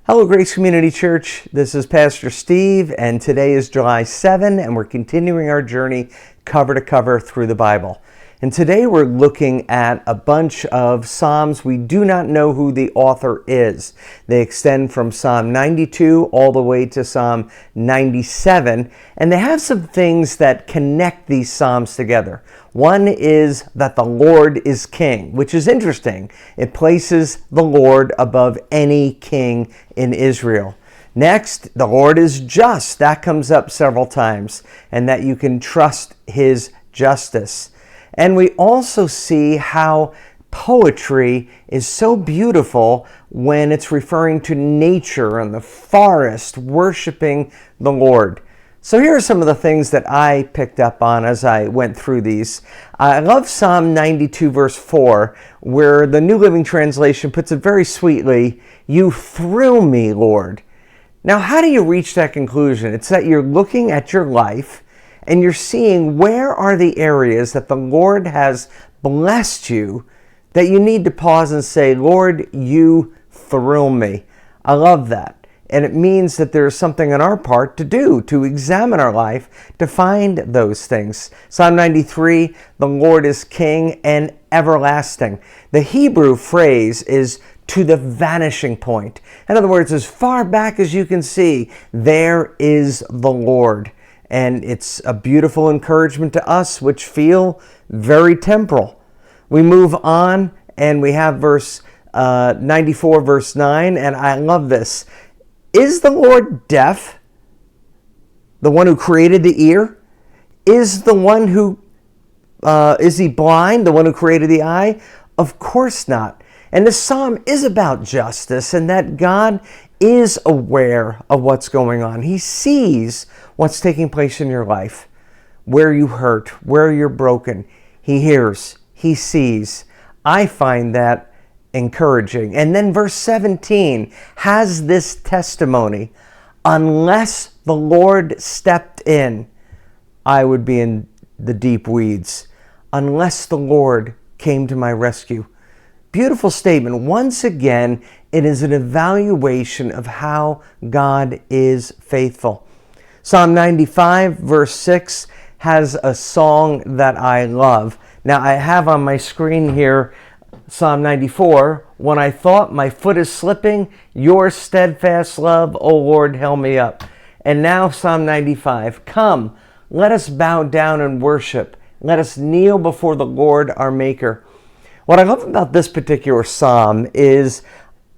Hello, Grace Community Church. This is Pastor Steve, and today is July 7, and we're continuing our journey cover to cover through the Bible. And today we're looking at a bunch of Psalms. We do not know who the author is. They extend from Psalm 92 all the way to Psalm 97, and they have some things that connect these Psalms together. One is that the Lord is king, which is interesting. It places the Lord above any king in Israel. Next, the Lord is just. That comes up several times, and that you can trust his justice. And we also see how poetry is so beautiful when it's referring to nature and the forest worshiping the Lord. So here are some of the things that I picked up on as I went through these. I love Psalm 92 verse 4, where the New Living Translation puts it very sweetly, "You thrill me, Lord." Now, how do you reach that conclusion? It's that you're looking at your life and you're seeing where are the areas that the Lord has blessed you that you need to pause and say, Lord, you thrill me. I love that. And it means that there's something on our part to do, to examine our life, to find those things. Psalm 93, the Lord is king and everlasting. The Hebrew phrase is to the vanishing point. In other words, as far back as you can see, there is the Lord. And it's a beautiful encouragement to us, which feel very temporal. We move on, and we have verse 94, verse 9, and I love this. Is the Lord deaf? The one who created the ear? Is the one who, is he blind? The one who created the eye? Of course not. And this psalm is about justice and that God is aware of what's going on. He sees what's taking place in your life, where you hurt, where you're broken. He hears, he sees. I find that encouraging. And then verse 17 has this testimony. Unless the Lord stepped in, I would be in the deep weeds. Unless the Lord came to my rescue. Beautiful statement. Once again, it is an evaluation of how God is faithful. Psalm 95, verse 6 has a song that I love. Now, I have on my screen here Psalm 94. When I thought my foot is slipping, your steadfast love, O Lord, held me up. And now Psalm 95. Come, let us bow down and worship. Let us kneel before the Lord our Maker. What I love about this particular psalm is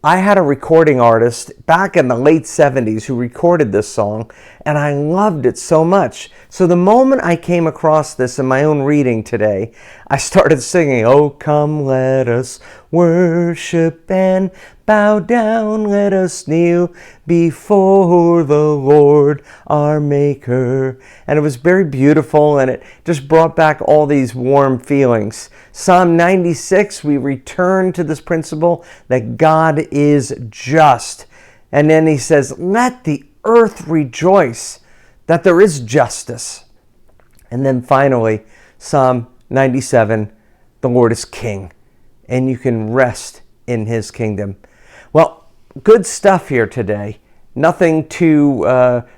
I had a recording artist back in the late 70s who recorded this song, and I loved it so much. So the moment I came across this in my own reading today, I started singing, "Oh, come, let us worship and bow down, let us kneel before the Lord our Maker." And it was very beautiful, and it just brought back all these warm feelings. Psalm 96, we return to this principle that God is just. And then he says, let the earth rejoice that there is justice. And then finally, Psalm 97, the Lord is king, and you can rest in his kingdom. Well, good stuff here today. Nothing too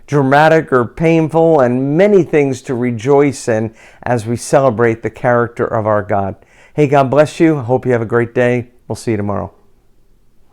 dramatic or painful, and many things to rejoice in as we celebrate the character of our God. Hey, God bless you. I hope you have a great day. We'll see you tomorrow.